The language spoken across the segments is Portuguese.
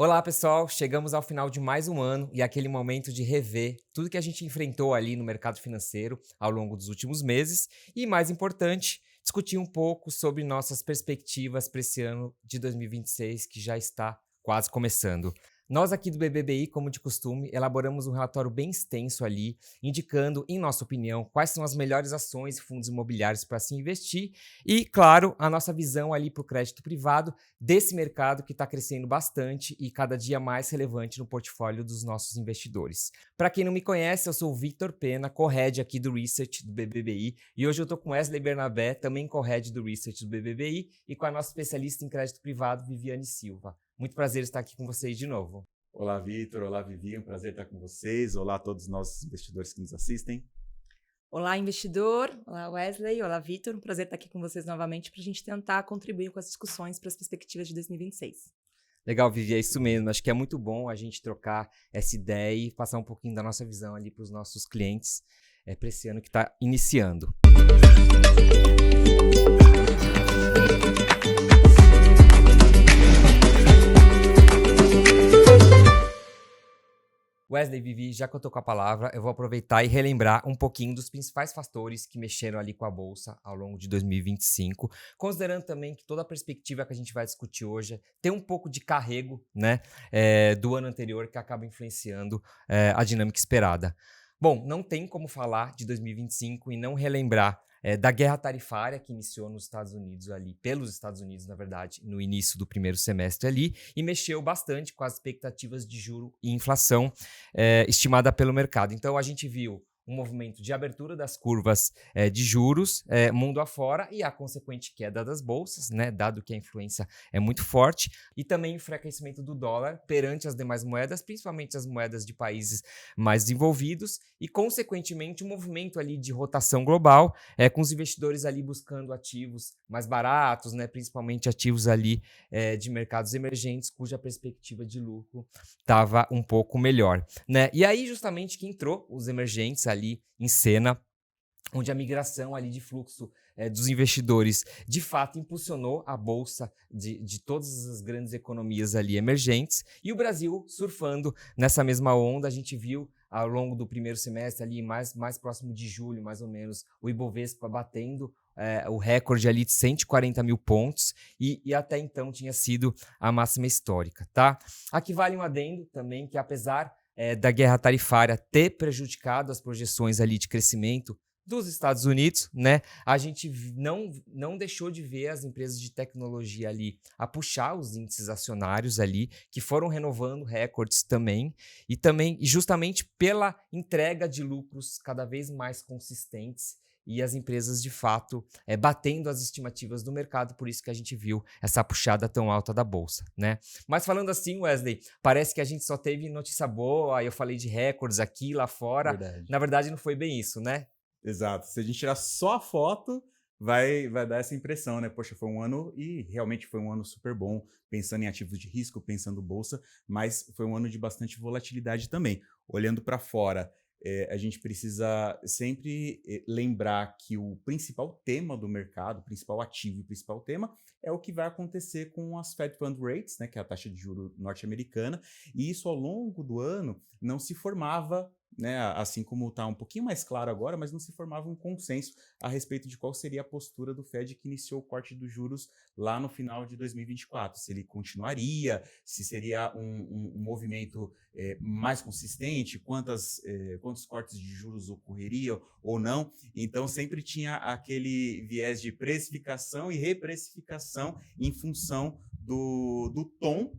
Olá, pessoal! Chegamos ao final de mais um ano e aquele momento de rever tudo que a gente enfrentou ali no mercado financeiro ao longo dos últimos meses e, mais importante, discutir um pouco sobre nossas perspectivas para esse ano de 2026 que já está quase começando. Nós aqui do BBBI, como de costume, elaboramos um relatório bem extenso ali, indicando, em nossa opinião, quais são as melhores ações e fundos imobiliários para se investir e, claro, a nossa visão ali para o crédito privado desse mercado que está crescendo bastante e cada dia mais relevante no portfólio dos nossos investidores. Para quem não me conhece, eu sou o Victor Pena, co-head aqui do Research do BBBI, e hoje eu estou com Wesley Bernabé, também co-head do Research do BBBI, e com a nossa especialista em crédito privado, Viviane Silva. Muito prazer estar aqui com vocês de novo. Olá, Vitor. Olá, Vivi. Um prazer estar com vocês. Olá a todos os nossos investidores que nos assistem. Olá, investidor. Olá, Wesley. Olá, Vitor. Um prazer estar aqui com vocês novamente para a gente tentar contribuir com as discussões para as perspectivas de 2026. Legal, Vivi, é isso mesmo. Acho que é muito bom a gente trocar essa ideia e passar um pouquinho da nossa visão ali para os nossos clientes para esse ano que está iniciando. Wesley, Vivi, já que eu tô com a palavra, eu vou aproveitar e relembrar um pouquinho dos principais fatores que mexeram ali com a Bolsa ao longo de 2025, considerando também que toda a perspectiva que a gente vai discutir hoje tem um pouco de carrego, né, do ano anterior que acaba influenciando a dinâmica esperada. Bom, não tem como falar de 2025 e não relembrar da guerra tarifária que iniciou nos Estados Unidos ali, pelos Estados Unidos, na verdade, no início do primeiro semestre ali, e mexeu bastante com as expectativas de juro e inflação estimada pelo mercado. Então, a gente viu um movimento de abertura das curvas de juros mundo afora e a consequente queda das bolsas, né, dado que a influência é muito forte, e também o enfraquecimento do dólar perante as demais moedas, principalmente as moedas de países mais desenvolvidos, e consequentemente um movimento ali de rotação global, com os investidores ali buscando ativos mais baratos, né, principalmente ativos ali de mercados emergentes, cuja perspectiva de lucro estava um pouco melhor, né? E aí justamente que entrou os emergentes ali em cena, onde a migração ali de fluxo dos investidores de fato impulsionou a bolsa de todas as grandes economias ali emergentes, e o Brasil surfando nessa mesma onda. A gente viu ao longo do primeiro semestre ali, mais próximo de julho, mais ou menos, o Ibovespa batendo o recorde ali de 140 mil pontos, e até então tinha sido a máxima histórica, tá? Aqui vale um adendo também, que apesar da guerra tarifária ter prejudicado as projeções ali de crescimento dos Estados Unidos, né? A gente não deixou de ver as empresas de tecnologia ali a puxar os índices acionários ali, que foram renovando recordes também, e justamente pela entrega de lucros cada vez mais consistentes, e as empresas de fato batendo as estimativas do mercado, por isso que a gente viu essa puxada tão alta da bolsa, né? Mas falando assim, Wesley, parece que a gente só teve notícia boa, eu falei de recordes aqui, lá fora. Verdade. Na verdade, não foi bem isso, né? Exato. Se a gente tirar só a foto, vai dar essa impressão, né? Poxa, foi um ano, e realmente foi um ano super bom, pensando em ativos de risco, pensando bolsa, mas foi um ano de bastante volatilidade também. Olhando para fora, a gente precisa sempre lembrar que o principal tema do mercado, o principal ativo e o principal tema é o que vai acontecer com as Fed Fund Rates, né, que é a taxa de juros norte-americana, e isso ao longo do ano não se formava, né, assim como está um pouquinho mais claro agora, mas não se formava um consenso a respeito de qual seria a postura do Fed que iniciou o corte dos juros lá no final de 2024. Se ele continuaria, se seria um movimento mais consistente, quantos cortes de juros ocorreriam ou não. Então, sempre tinha aquele viés de precificação e reprecificação em função do tom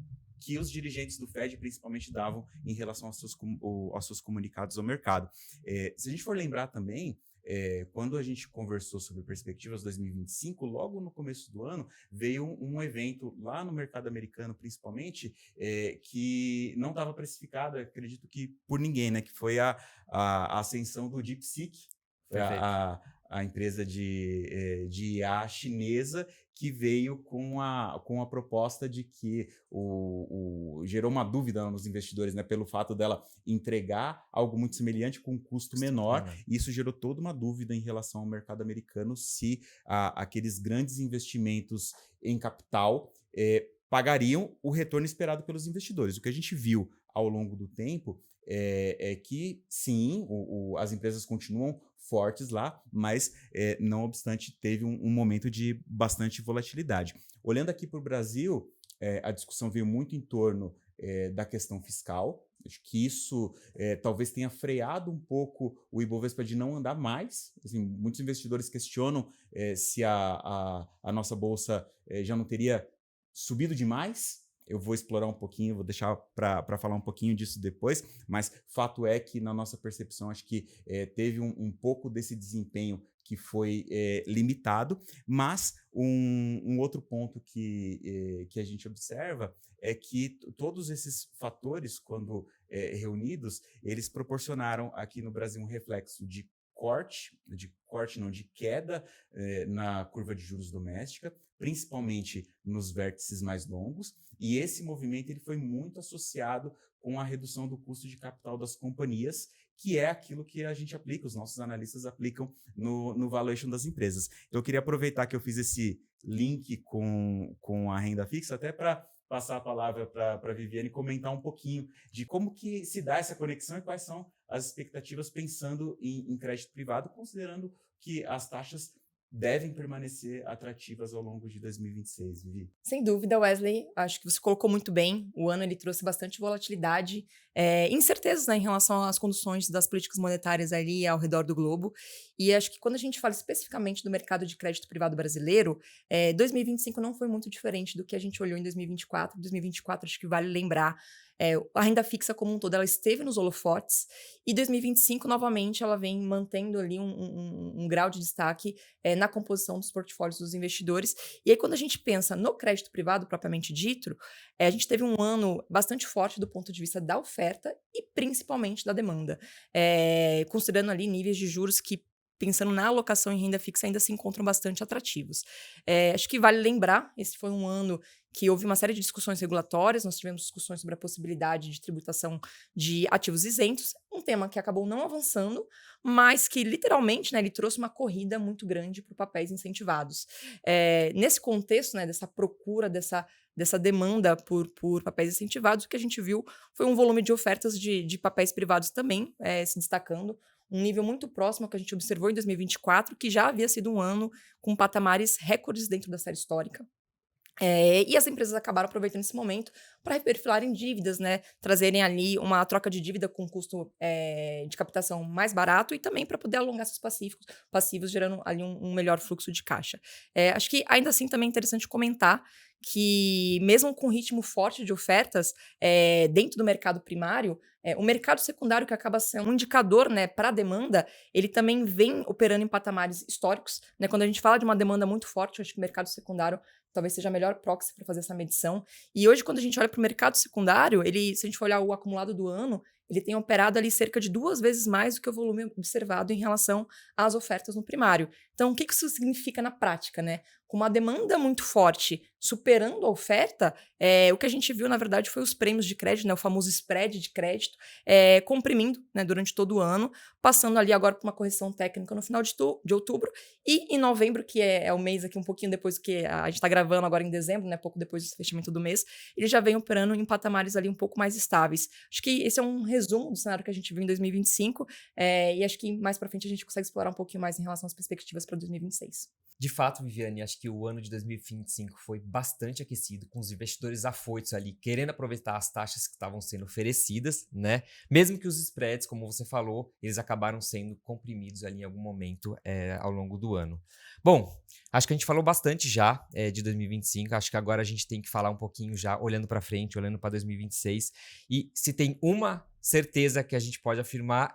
que os dirigentes do Fed principalmente davam em relação aos seus comunicados ao mercado. Se a gente for lembrar também, quando a gente conversou sobre perspectivas 2025, logo no começo do ano, veio um evento lá no mercado americano, principalmente, que não estava precificado, acredito que por ninguém, né? Que foi a ascensão do DeepSeek, Perfeito. a empresa de IA chinesa, que veio com a proposta de que gerou uma dúvida nos investidores, né, pelo fato dela entregar algo muito semelhante com um custo menor. E isso gerou toda uma dúvida em relação ao mercado americano, se aqueles grandes investimentos em capital pagariam o retorno esperado pelos investidores. O que a gente viu ao longo do tempo é que, sim, as empresas continuam fortes lá, mas, não obstante, teve um momento de bastante volatilidade. Olhando aqui para o Brasil, a discussão veio muito em torno da questão fiscal. Acho que isso talvez tenha freado um pouco o Ibovespa de não andar mais. Assim, muitos investidores questionam se a nossa bolsa já não teria subido demais. Eu vou explorar um pouquinho, vou deixar para falar um pouquinho disso depois, mas fato é que, na nossa percepção, acho que teve um pouco desse desempenho que foi limitado, mas um outro ponto que a gente observa é que todos esses fatores, quando reunidos, eles proporcionaram aqui no Brasil um reflexo de queda na curva de juros doméstica, principalmente nos vértices mais longos, e esse movimento ele foi muito associado com a redução do custo de capital das companhias, que é aquilo que a gente aplica, os nossos analistas aplicam no valuation das empresas. Eu queria aproveitar que eu fiz esse link com a renda fixa, até para passar a palavra para a Viviane comentar um pouquinho de como que se dá essa conexão e quais são as expectativas pensando em crédito privado, considerando que as taxas devem permanecer atrativas ao longo de 2026, Vivi. Sem dúvida, Wesley, acho que você colocou muito bem. O ano ele trouxe bastante volatilidade, incertezas, né, em relação às condições das políticas monetárias ali ao redor do globo. E acho que quando a gente fala especificamente do mercado de crédito privado brasileiro, 2025 não foi muito diferente do que a gente olhou em 2024. 2024, acho que vale lembrar, a renda fixa como um todo, ela esteve nos holofotes, e 2025, novamente, ela vem mantendo ali um grau de destaque na composição dos portfólios dos investidores. E aí, quando a gente pensa no crédito privado propriamente dito, a gente teve um ano bastante forte do ponto de vista da oferta e principalmente da demanda, considerando ali níveis de juros que, pensando na alocação em renda fixa, ainda se encontram bastante atrativos. Acho que vale lembrar, esse foi um ano que houve uma série de discussões regulatórias, nós tivemos discussões sobre a possibilidade de tributação de ativos isentos, um tema que acabou não avançando, mas que literalmente, né, ele trouxe uma corrida muito grande por papéis incentivados. Nesse contexto, né, dessa procura, dessa demanda por papéis incentivados, o que a gente viu foi um volume de ofertas de papéis privados também se destacando, um nível muito próximo ao que a gente observou em 2024, que já havia sido um ano com patamares recordes dentro da série histórica. E as empresas acabaram aproveitando esse momento para reperfilarem dívidas, né? Trazerem ali uma troca de dívida com custo de captação mais barato e também para poder alongar seus passivos, gerando ali um melhor fluxo de caixa. Acho que ainda assim também é interessante comentar que, mesmo com ritmo forte de ofertas dentro do mercado primário, o mercado secundário, que acaba sendo um indicador, né, para a demanda, ele também vem operando em patamares históricos, né? Quando a gente fala de uma demanda muito forte, eu acho que o mercado secundário talvez seja a melhor proxy para fazer essa medição. E hoje, quando a gente olha para o mercado secundário, se a gente for olhar o acumulado do ano, ele tem operado ali cerca de 2 vezes mais do que o volume observado em relação às ofertas no primário. Então, o que isso significa na prática, né? Com uma demanda muito forte superando a oferta, o que a gente viu, na verdade, foi os prêmios de crédito, né, o famoso spread de crédito, comprimindo, né, durante todo o ano, passando ali agora por uma correção técnica no final de outubro, e em novembro, que é o mês aqui um pouquinho depois que a gente está gravando agora em dezembro, né, pouco depois do fechamento do mês, ele já vem operando em patamares ali um pouco mais estáveis. Acho que esse é um resumo do cenário que a gente viu em 2025, e acho que mais para frente a gente consegue explorar um pouquinho mais em relação às perspectivas para 2026. De fato, Viviane, acho que o ano de 2025 foi bastante aquecido, com os investidores afoitos ali, querendo aproveitar as taxas que estavam sendo oferecidas, né? Mesmo que os spreads, como você falou, eles acabaram sendo comprimidos ali em algum momento ao longo do ano. Bom, acho que a gente falou bastante já de 2025, acho que agora a gente tem que falar um pouquinho já, olhando para frente, olhando para 2026. E se tem uma certeza que a gente pode afirmar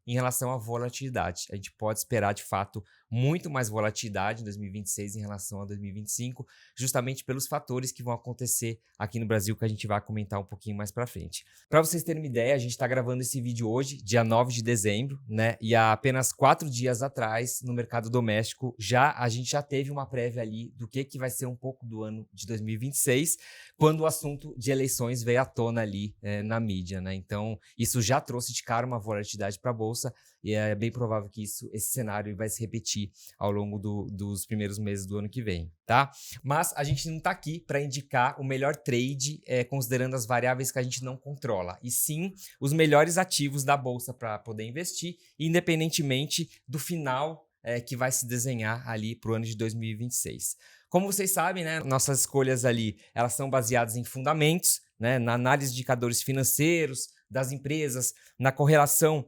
em relação à volatilidade. A gente pode esperar, de fato, muito mais volatilidade em 2026 em relação a 2025, justamente pelos fatores que vão acontecer aqui no Brasil, que a gente vai comentar um pouquinho mais para frente. Para vocês terem uma ideia, a gente está gravando esse vídeo hoje, dia 9 de dezembro, né? E há apenas 4 dias atrás, no mercado doméstico, a gente já teve uma prévia ali do que vai ser um pouco do ano de 2026, quando o assunto de eleições veio à tona ali na mídia, né? Então, isso já trouxe de cara uma volatilidade para a Bolsa, e é bem provável que esse cenário vai se repetir investir ao longo dos primeiros meses do ano que vem, tá? Mas a gente não está aqui para indicar o melhor trade, considerando as variáveis que a gente não controla, e sim os melhores ativos da bolsa para poder investir, independentemente do final que vai se desenhar ali para o ano de 2026. Como vocês sabem, né, nossas escolhas ali, elas são baseadas em fundamentos, né, na análise de indicadores financeiros das empresas, na correlação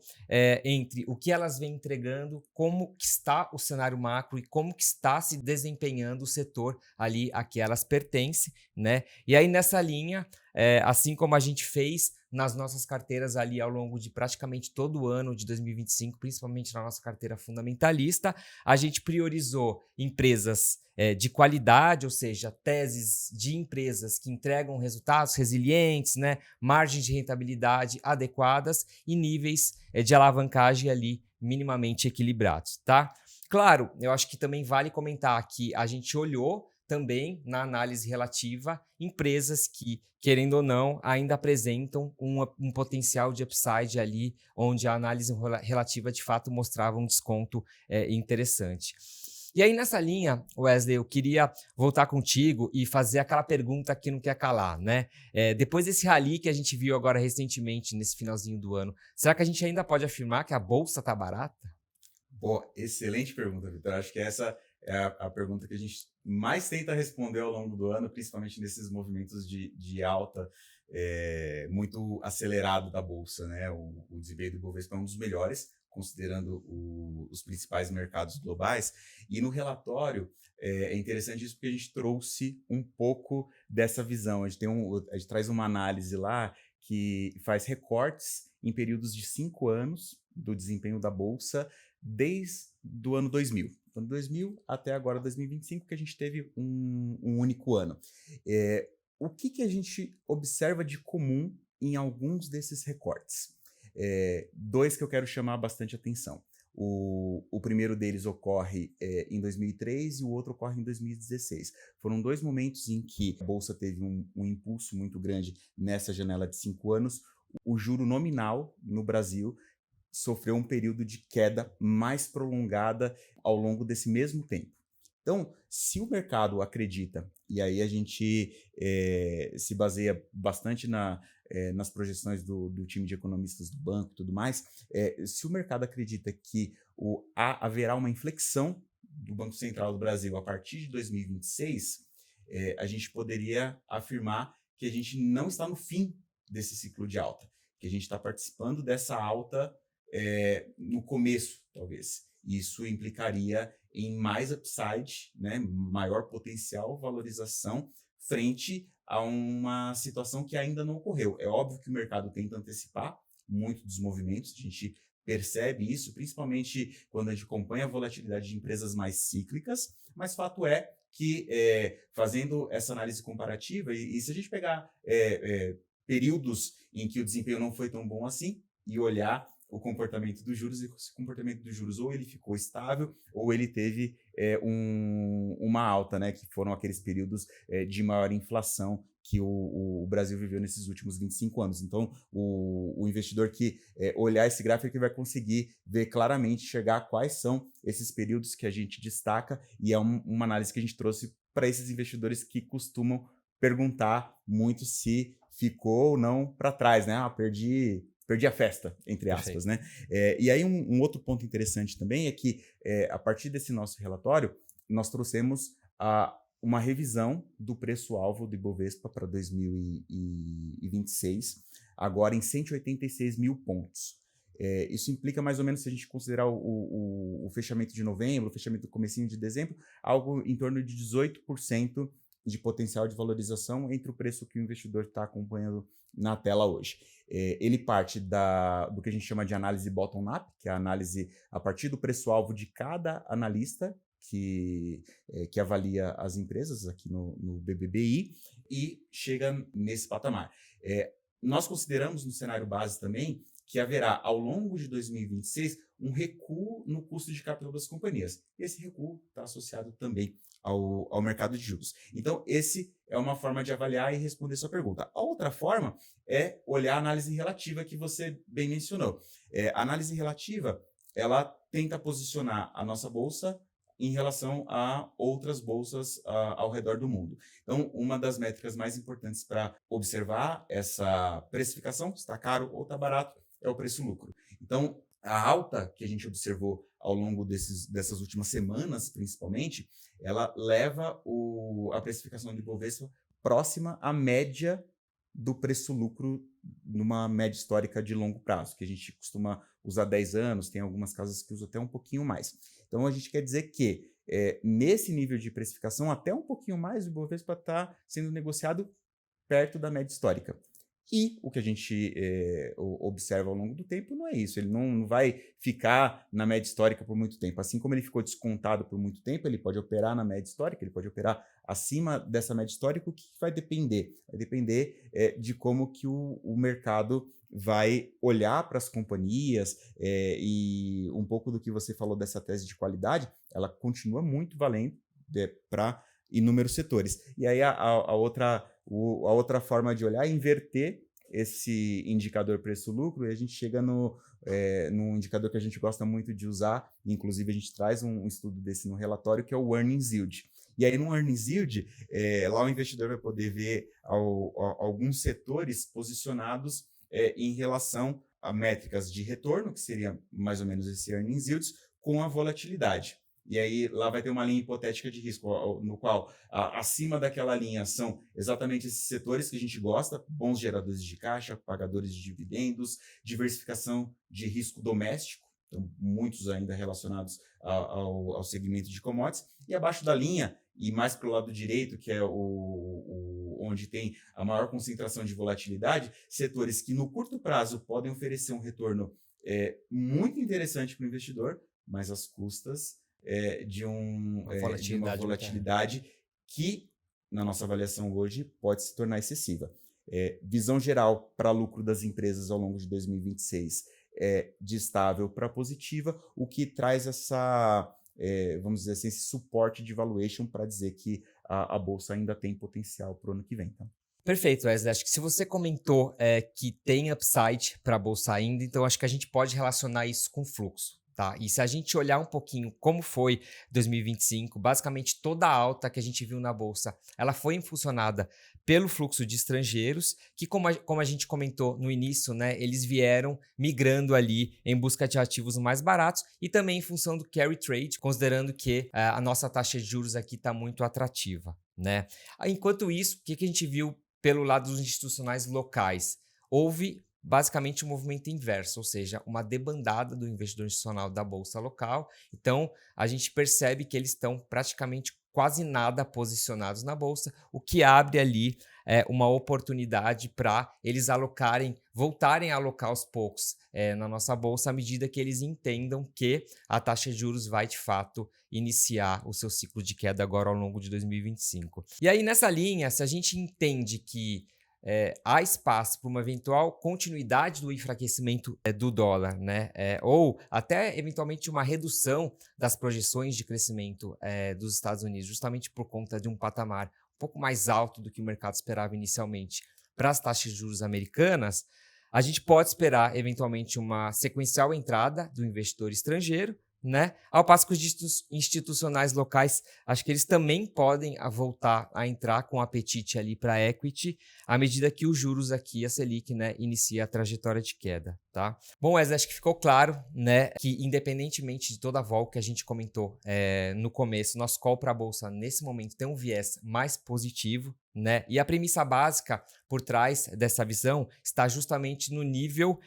entre o que elas vêm entregando, como que está o cenário macro e como que está se desempenhando o setor ali a que elas pertencem, né? E aí nessa linha, assim como a gente fez nas nossas carteiras ali ao longo de praticamente todo o ano de 2025, principalmente na nossa carteira fundamentalista, a gente priorizou empresas de qualidade, ou seja, teses de empresas que entregam resultados resilientes, né, margens de rentabilidade adequadas e níveis de alavancagem ali minimamente equilibrados, tá? Claro, eu acho que também vale comentar que a gente olhou também na análise relativa empresas que, querendo ou não, ainda apresentam um potencial de upside ali, onde a análise relativa de fato mostrava um desconto interessante. E aí nessa linha, Wesley, eu queria voltar contigo e fazer aquela pergunta que não quer calar, né? Depois desse rally que a gente viu agora recentemente, nesse finalzinho do ano, será que a gente ainda pode afirmar que a bolsa está barata? Pô, excelente pergunta, Vitor. Acho que essa é a pergunta que a gente mais tenta responder ao longo do ano, principalmente nesses movimentos de alta muito acelerado da Bolsa, né? O desempenho do Ibovespa é um dos melhores, considerando os principais mercados globais. E no relatório, é interessante isso porque a gente trouxe um pouco dessa visão. A gente traz uma análise lá que faz recortes em períodos de 5 anos do desempenho da Bolsa, desde o ano 2000. Do ano 2000 até agora 2025, que a gente teve um único ano. O que a gente observa de comum em alguns desses recortes? Dois que eu quero chamar bastante atenção. O primeiro deles ocorre em 2003 e o outro ocorre em 2016. Foram 2 momentos em que a Bolsa teve um impulso muito grande nessa janela de 5 anos. O juro nominal no Brasil sofreu um período de queda mais prolongada ao longo desse mesmo tempo. Então, se o mercado acredita, e aí a gente se baseia bastante nas projeções do time de economistas do banco e tudo mais, se o mercado acredita que haverá uma inflexão do Banco Central do Brasil a partir de 2026, a gente poderia afirmar que a gente não está no fim desse ciclo de alta, que a gente está participando dessa alta no começo, talvez. Isso implicaria em mais upside, né, maior potencial valorização frente a uma situação que ainda não ocorreu. É óbvio que o mercado tenta antecipar muito dos movimentos, a gente percebe isso, principalmente quando a gente acompanha a volatilidade de empresas mais cíclicas, mas fato é que, fazendo essa análise comparativa, e se a gente pegar períodos em que o desempenho não foi tão bom assim, e olhar o comportamento dos juros, e esse comportamento dos juros ou ele ficou estável ou ele teve uma alta, né, que foram aqueles períodos de maior inflação que o Brasil viveu nesses últimos 25 anos. Então, o investidor que olhar esse gráfico que vai conseguir ver claramente, enxergar quais são esses períodos que a gente destaca, e é uma análise que a gente trouxe para esses investidores que costumam perguntar muito se ficou ou não para trás, né? Perdi a festa, entre aspas, né? E aí um outro ponto interessante também é que, a partir desse nosso relatório, nós trouxemos uma revisão do preço-alvo do Ibovespa para 2026, agora em 186 mil pontos. Isso implica mais ou menos, se a gente considerar o fechamento de novembro, o fechamento do comecinho de dezembro, algo em torno de 18% de potencial de valorização entre o preço que o investidor está acompanhando na tela hoje. Ele parte do que a gente chama de análise bottom-up, que é a análise a partir do preço-alvo de cada analista que avalia as empresas aqui no BBBI, e chega nesse patamar. Nós consideramos no cenário base também que haverá, ao longo de 2026, um recuo no custo de capital das companhias. Esse recuo está associado também ao mercado de juros. Então, esse é uma forma de avaliar e responder sua pergunta. A outra forma é olhar a análise relativa que você bem mencionou. A análise relativa, ela tenta posicionar a nossa bolsa em relação a outras bolsas ao redor do mundo. Então, uma das métricas mais importantes para observar essa precificação, se está caro ou está barato, é o preço-lucro. Então, a alta que a gente observou ao longo dessas últimas semanas, principalmente, ela leva a precificação do Ibovespa próxima à média do preço-lucro numa média histórica de longo prazo, que a gente costuma usar 10 anos, tem algumas casas que usam até um pouquinho mais. Então, a gente quer dizer que nesse nível de precificação, até um pouquinho mais, o Ibovespa está sendo negociado perto da média histórica. E o que a gente observa ao longo do tempo não é isso. Ele não vai ficar na média histórica por muito tempo. Assim como ele ficou descontado por muito tempo, ele pode operar na média histórica, ele pode operar acima dessa média histórica. O que vai depender? Vai depender de como que o mercado vai olhar para as companhias e um pouco do que você falou dessa tese de qualidade, ela continua muito valendo para inúmeros setores. E aí a outra forma de olhar é inverter esse indicador preço-lucro e a gente chega no indicador que a gente gosta muito de usar, inclusive a gente traz um estudo desse no relatório, que é o Earnings Yield. E aí no Earnings Yield, lá o investidor vai poder ver alguns setores posicionados em relação a métricas de retorno, que seria mais ou menos esse Earnings Yields, com a volatilidade. E aí lá vai ter uma linha hipotética de risco, no qual acima daquela linha são exatamente esses setores que a gente gosta, bons geradores de caixa, pagadores de dividendos, diversificação de risco doméstico, então muitos ainda relacionados ao segmento de commodities, e abaixo da linha, e mais para o lado direito, que é onde tem a maior concentração de volatilidade, setores que no curto prazo podem oferecer um retorno muito interessante para o investidor, mas às custas de uma volatilidade que, na nossa avaliação hoje, pode se tornar excessiva. Visão geral para lucro das empresas ao longo de 2026 de estável para positiva, o que traz vamos dizer assim, esse suporte de valuation para dizer que a bolsa ainda tem potencial para o ano que vem. Tá? Perfeito, Wesley. Acho que se você comentou que tem upside para a bolsa ainda, então acho que a gente pode relacionar isso com fluxo. Tá? E se a gente olhar um pouquinho como foi 2025, basicamente toda a alta que a gente viu na bolsa, ela foi impulsionada pelo fluxo de estrangeiros, que como a gente comentou no início, né, eles vieram migrando ali em busca de ativos mais baratos e também em função do carry trade, considerando que a nossa taxa de juros aqui está muito atrativa. Né? Enquanto isso, o que a gente viu pelo lado dos institucionais locais? Houve basicamente um movimento inverso, ou seja, uma debandada do investidor institucional da bolsa local. Então, a gente percebe que eles estão praticamente quase nada posicionados na bolsa, o que abre ali uma oportunidade para eles voltarem a alocar aos poucos na nossa bolsa, à medida que eles entendam que a taxa de juros vai, de fato, iniciar o seu ciclo de queda agora ao longo de 2025. E aí, nessa linha, se a gente entende que há espaço para uma eventual continuidade do enfraquecimento do dólar, né? Ou até eventualmente uma redução das projeções de crescimento dos Estados Unidos, justamente por conta de um patamar um pouco mais alto do que o mercado esperava inicialmente para as taxas de juros americanas, a gente pode esperar eventualmente uma sequencial entrada do investidor estrangeiro, né? Ao passo que os institucionais locais, acho que eles também podem voltar a entrar com apetite ali para equity, à medida que os juros aqui, a Selic, né, inicia a trajetória de queda, tá? Bom, Wesley, acho que ficou claro, né, que independentemente de toda a vol que a gente comentou no começo, nosso call para a bolsa nesse momento tem um viés mais positivo, né? E a premissa básica por trás dessa visão está justamente no nível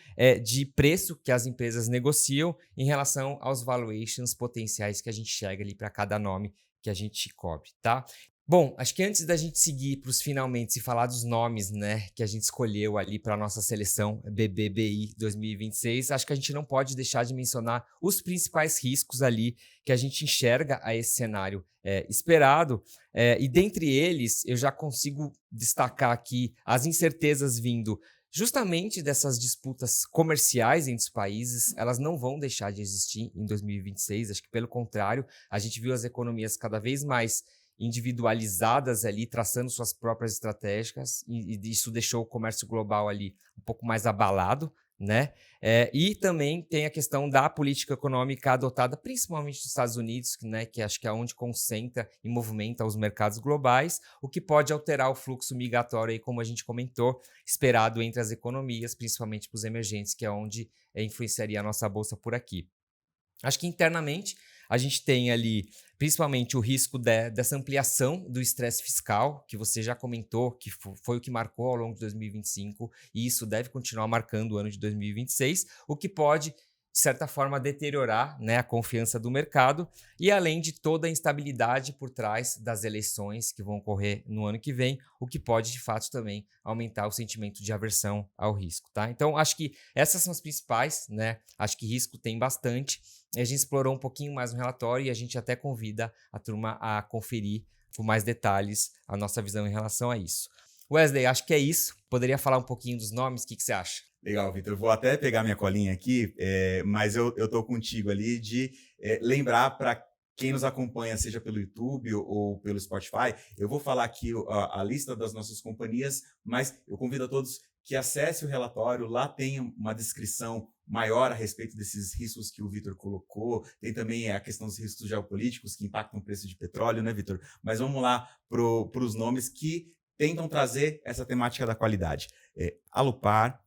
de preço que as empresas negociam em relação aos valuations potenciais que a gente chega ali para cada nome que a gente cobre, tá? Bom, acho que antes da gente seguir para os finalmente e falar dos nomes, né, que a gente escolheu ali para a nossa seleção BBBI 2026, acho que a gente não pode deixar de mencionar os principais riscos ali que a gente enxerga a esse cenário esperado, e dentre eles eu já consigo destacar aqui as incertezas vindo justamente dessas disputas comerciais entre os países. Elas não vão deixar de existir em 2026, acho que pelo contrário, a gente viu as economias cada vez mais individualizadas ali, traçando suas próprias estratégias, e isso deixou o comércio global ali um pouco mais abalado, né? E também tem a questão da política econômica adotada principalmente nos Estados Unidos, né, que acho que é onde concentra e movimenta os mercados globais, o que pode alterar o fluxo migratório, aí, como a gente comentou, esperado entre as economias, principalmente para os emergentes, que é onde influenciaria a nossa bolsa por aqui. Acho que internamente a gente tem ali principalmente o risco dessa ampliação do estresse fiscal, que você já comentou, que foi o que marcou ao longo de 2025, e isso deve continuar marcando o ano de 2026, o que pode, de certa forma, deteriorar, né, a confiança do mercado, e além de toda a instabilidade por trás das eleições que vão ocorrer no ano que vem, o que pode, de fato, também aumentar o sentimento de aversão ao risco, tá? Então, acho que essas são as principais, né? Acho que risco tem bastante. A gente explorou um pouquinho mais no relatório e a gente até convida a turma a conferir com mais detalhes a nossa visão em relação a isso. Wesley, acho que é isso. Poderia falar um pouquinho dos nomes? O que você acha? Legal, Vitor. Vou até pegar minha colinha aqui, mas eu tô contigo ali de lembrar para quem nos acompanha, seja pelo YouTube ou pelo Spotify, eu vou falar aqui a lista das nossas companhias, mas eu convido a todos que acessem o relatório, lá tem uma descrição maior a respeito desses riscos que o Vitor colocou, tem também a questão dos riscos geopolíticos que impactam o preço de petróleo, né, Vitor? Mas vamos lá para os nomes que tentam trazer essa temática da qualidade. Alupar,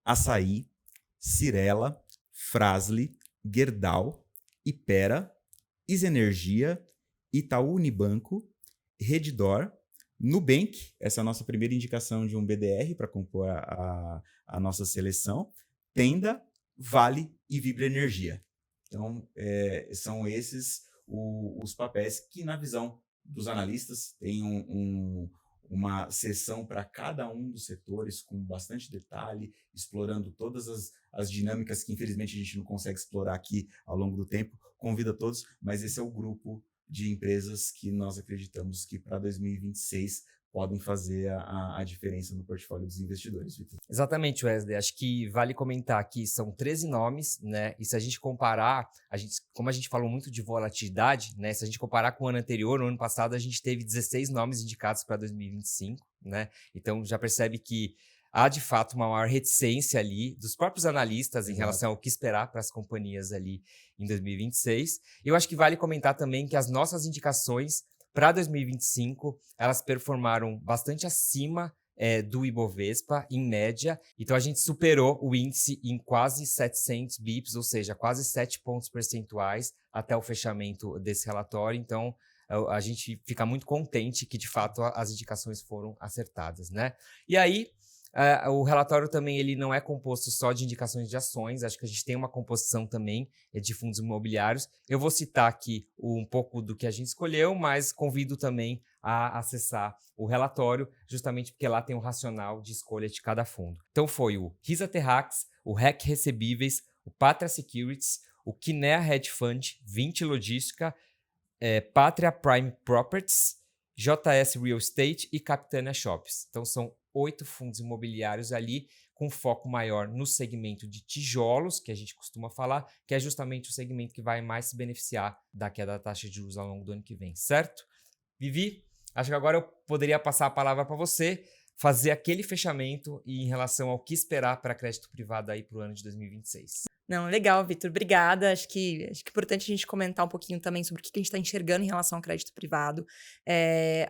Açaí, Cyrela, Fras-le, Gerdau, Ipera, Isenergia, Itaú Unibanco, Redditor, Nubank, essa é a nossa primeira indicação de um BDR para compor a nossa seleção, Tenda, Vale e Vibra Energia. Então, são esses os papéis que, na visão dos analistas, tem uma sessão para cada um dos setores com bastante detalhe, explorando todas as dinâmicas que, infelizmente, a gente não consegue explorar aqui ao longo do tempo. Convido a todos, mas esse é o grupo de empresas que nós acreditamos que para 2026 podem fazer a diferença no portfólio dos investidores, Vitor. Exatamente, Wesley. Acho que vale comentar que são 13 nomes, né? E se a gente comparar, como a gente falou muito de volatilidade, né? Se a gente comparar com o ano anterior, no ano passado, a gente teve 16 nomes indicados para 2025, né? Então já percebe que há de fato uma maior reticência ali dos próprios analistas em relação ao que esperar para as companhias ali em 2026. Eu acho que vale comentar também que as nossas indicações para 2025, elas performaram bastante acima do Ibovespa, em média. Então, a gente superou o índice em quase 700 bips, ou seja, quase 7 pontos percentuais até o fechamento desse relatório. Então, a gente fica muito contente que, de fato, as indicações foram acertadas, né? E aí, o relatório também ele não é composto só de indicações de ações, acho que a gente tem uma composição também de fundos imobiliários. Eu vou citar aqui um pouco do que a gente escolheu, mas convido também a acessar o relatório, justamente porque lá tem o racional de escolha de cada fundo. Então foi o Risa Terrax, o REC Recebíveis, o Patria Securities, o Kinea Hedge Fund, 20 Logística, Patria Prime Properties, JS Real Estate e Capitânia Shops. Então são 8 fundos imobiliários ali, com foco maior no segmento de tijolos, que a gente costuma falar, que é justamente o segmento que vai mais se beneficiar da queda da taxa de juros ao longo do ano que vem, certo? Vivi, acho que agora eu poderia passar a palavra para você, fazer aquele fechamento e em relação ao que esperar para crédito privado aí para o ano de 2026. Não, legal, Vitor. Obrigada. Acho que é importante a gente comentar um pouquinho também sobre o que a gente está enxergando em relação ao crédito privado.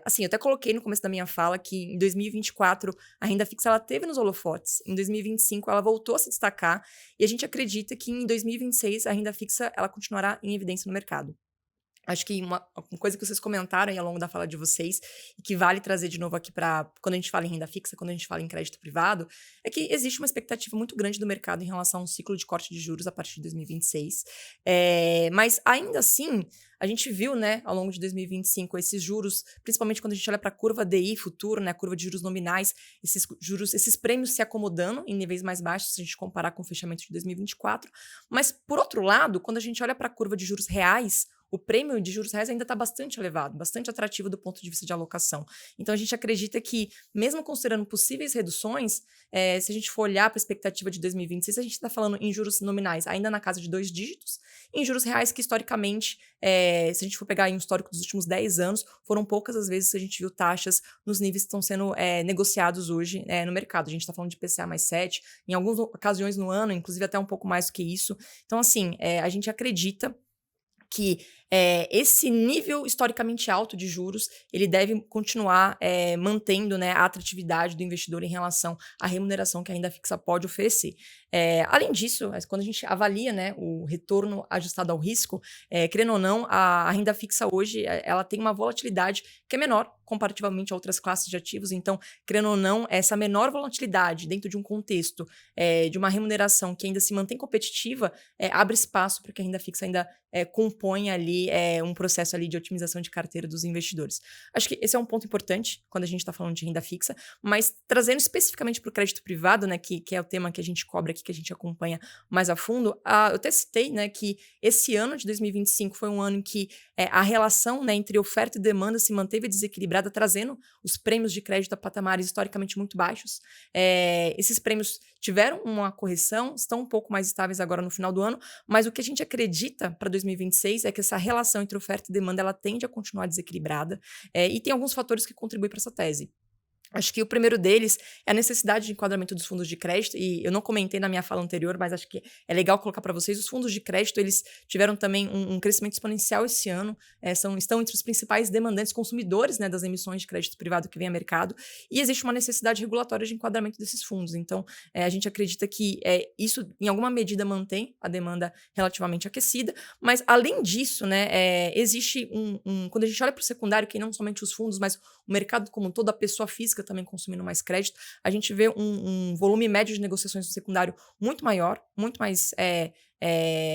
Assim, eu até coloquei no começo da minha fala que em 2024 a renda fixa ela teve nos holofotes. Em 2025 ela voltou a se destacar e a gente acredita que em 2026 a renda fixa ela continuará em evidência no mercado. Acho que uma coisa que vocês comentaram aí ao longo da fala de vocês e que vale trazer de novo aqui para quando a gente fala em renda fixa, quando a gente fala em crédito privado, é que existe uma expectativa muito grande do mercado em relação a um ciclo de corte de juros a partir de 2026. Mas ainda assim, a gente viu, né, ao longo de 2025, esses juros, principalmente quando a gente olha para a curva DI futuro, né, a curva de juros nominais, esses prêmios se acomodando em níveis mais baixos se a gente comparar com o fechamento de 2024. Mas, por outro lado, quando a gente olha para a curva de juros reais, o prêmio de juros reais ainda está bastante elevado, bastante atrativo do ponto de vista de alocação. Então, a gente acredita que, mesmo considerando possíveis reduções, se a gente for olhar para a expectativa de 2026, a gente está falando em juros nominais ainda na casa de 2 dígitos, em juros reais que, historicamente, se a gente for pegar em um histórico dos últimos 10 anos, foram poucas as vezes que a gente viu taxas nos níveis que estão sendo negociados hoje no mercado. A gente está falando de IPCA mais 7, em algumas ocasiões no ano, inclusive até um pouco mais do que isso. Então, assim, a gente acredita que esse nível historicamente alto de juros, ele deve continuar mantendo, né, a atratividade do investidor em relação à remuneração que a renda fixa pode oferecer. Além disso, quando a gente avalia, né, o retorno ajustado ao risco, querendo ou não, a renda fixa hoje ela tem uma volatilidade que é menor comparativamente a outras classes de ativos. Então, querendo ou não, essa menor volatilidade dentro de um contexto de uma remuneração que ainda se mantém competitiva, abre espaço para que a renda fixa ainda compõe ali um processo ali de otimização de carteira dos investidores. Acho que esse é um ponto importante quando a gente está falando de renda fixa, mas trazendo especificamente para o crédito privado, né, que é o tema que a gente cobre aqui, que a gente acompanha mais a fundo, eu até citei, né, que esse ano de 2025 foi um ano em que a relação, né, entre oferta e demanda se manteve desequilibrada, trazendo os prêmios de crédito a patamares historicamente muito baixos. Esses prêmios tiveram uma correção, estão um pouco mais estáveis agora no final do ano, mas o que a gente acredita para 2026 é que essa relação entre oferta e demanda ela tende a continuar desequilibrada, e tem alguns fatores que contribuem para essa tese. Acho que o primeiro deles é a necessidade de enquadramento dos fundos de crédito, e eu não comentei na minha fala anterior, mas acho que é legal colocar para vocês. Os fundos de crédito, eles tiveram também um crescimento exponencial esse ano, estão entre os principais demandantes consumidores, né, das emissões de crédito privado que vem ao mercado, e existe uma necessidade regulatória de enquadramento desses fundos. Então, a gente acredita que isso, em alguma medida, mantém a demanda relativamente aquecida, mas, além disso, né, existe quando a gente olha para o secundário, que não somente os fundos, mas o mercado como um todo, a pessoa física também consumindo mais crédito, a gente vê um volume médio de negociações no secundário muito maior, muito mais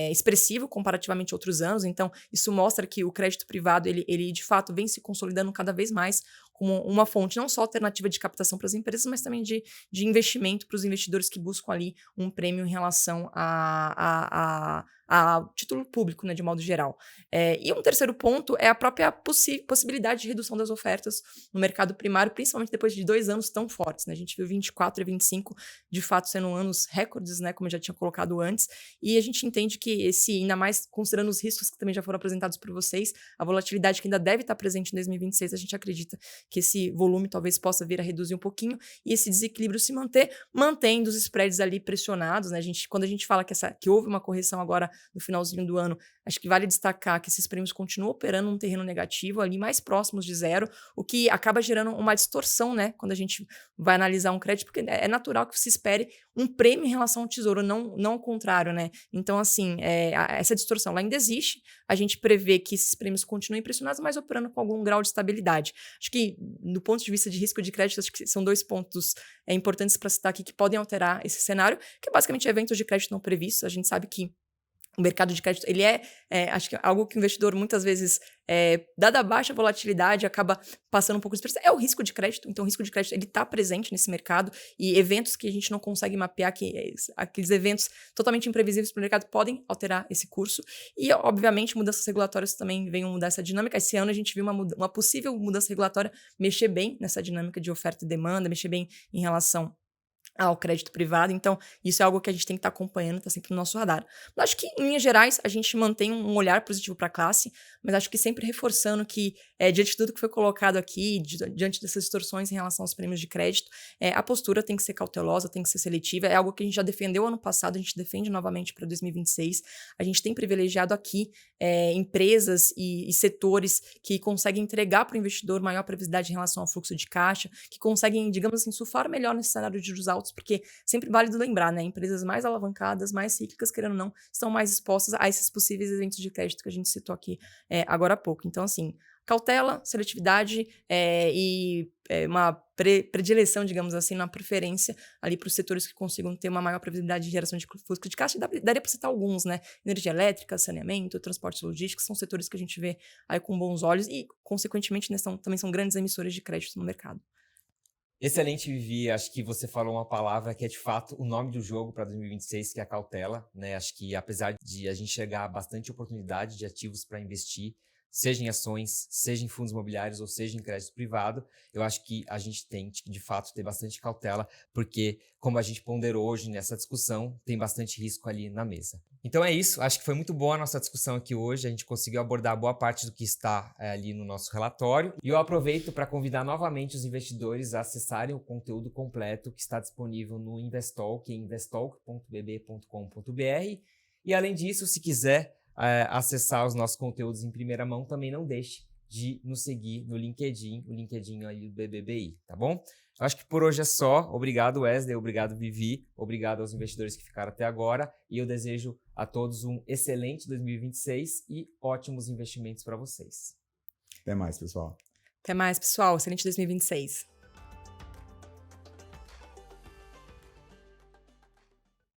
expressivo comparativamente a outros anos. Então, isso mostra que o crédito privado, ele de fato vem se consolidando cada vez mais como uma fonte não só alternativa de captação para as empresas, mas também de investimento para os investidores que buscam ali um prêmio em relação a título público, né, de modo geral. E um terceiro ponto é a própria possibilidade de redução das ofertas no mercado primário, principalmente depois de 2 anos tão fortes, né? A gente viu 24 e 25 de fato sendo anos recordes, né, como eu já tinha colocado antes, e a gente entende que ainda mais considerando os riscos que também já foram apresentados por vocês, a volatilidade que ainda deve estar presente em 2026, a gente acredita que esse volume talvez possa vir a reduzir um pouquinho e esse desequilíbrio se manter, mantendo os spreads ali pressionados, né? Quando a gente fala que houve uma correção agora no finalzinho do ano, acho que vale destacar que esses prêmios continuam operando um terreno negativo, ali mais próximos de zero, o que acaba gerando uma distorção, né, quando a gente vai analisar um crédito, porque é natural que se espere um prêmio em relação ao tesouro, não o contrário, né? Então, assim, essa distorção ela ainda existe, a gente prevê que esses prêmios continuem pressionados, mas operando com algum grau de estabilidade. Acho que, do ponto de vista de risco de crédito, acho que são 2 pontos importantes para citar aqui que podem alterar esse cenário, que é basicamente eventos de crédito não previstos. A gente sabe que o mercado de crédito, ele acho que algo que o investidor muitas vezes, dada a baixa volatilidade, acaba passando um pouco de pressão. É o risco de crédito. Então, o risco de crédito, ele está presente nesse mercado e eventos que a gente não consegue mapear, aqueles eventos totalmente imprevisíveis para o mercado podem alterar esse curso. E, obviamente, mudanças regulatórias também vêm mudar essa dinâmica. Esse ano a gente viu uma possível mudança regulatória mexer bem nessa dinâmica de oferta e demanda, mexer bem em relação ao crédito privado. Então, isso é algo que a gente tem que estar acompanhando, está sempre no nosso radar. Mas acho que, em linhas gerais, a gente mantém um olhar positivo para a classe, mas acho que sempre reforçando que, diante de tudo que foi colocado aqui, diante dessas distorções em relação aos prêmios de crédito, a postura tem que ser cautelosa, tem que ser seletiva. É algo que a gente já defendeu ano passado, a gente defende novamente para 2026. A gente tem privilegiado aqui empresas e setores que conseguem entregar para o investidor maior previsibilidade em relação ao fluxo de caixa, que conseguem, digamos assim, surfar melhor nesse cenário de juros altos, porque sempre válido lembrar, né? Empresas mais alavancadas, mais cíclicas, querendo ou não, estão mais expostas a esses possíveis eventos de crédito que a gente citou aqui agora há pouco. Então, assim, cautela, seletividade uma predileção, digamos assim, uma preferência ali para os setores que consigam ter uma maior previsibilidade de geração de fluxo de caixa. Daria para citar alguns, né? Energia elétrica, saneamento, transportes logísticos, são setores que a gente vê aí com bons olhos e, consequentemente, né, também são grandes emissores de crédito no mercado. Excelente, Vivi. Acho que você falou uma palavra que é de fato o nome do jogo para 2026, que é a cautela, né? Acho que apesar de a gente chegar bastante oportunidade de ativos para investir, seja em ações, seja em fundos imobiliários ou seja em crédito privado, eu acho que a gente tem que, de fato, ter bastante cautela, porque, como a gente ponderou hoje nessa discussão, tem bastante risco ali na mesa. Então é isso, acho que foi muito boa a nossa discussão aqui hoje, a gente conseguiu abordar boa parte do que está ali no nosso relatório, e eu aproveito para convidar novamente os investidores a acessarem o conteúdo completo que está disponível no Investalk, em investalk.bb.com.br, e além disso, se quiser acessar os nossos conteúdos em primeira mão, também não deixe de nos seguir no LinkedIn, o LinkedIn aí do BBBI, tá bom? Acho que por hoje é só. Obrigado, Wesley, obrigado, Vivi, obrigado aos investidores que ficaram até agora e eu desejo a todos um excelente 2026 e ótimos investimentos para vocês. Até mais, pessoal. Até mais, pessoal. Excelente 2026.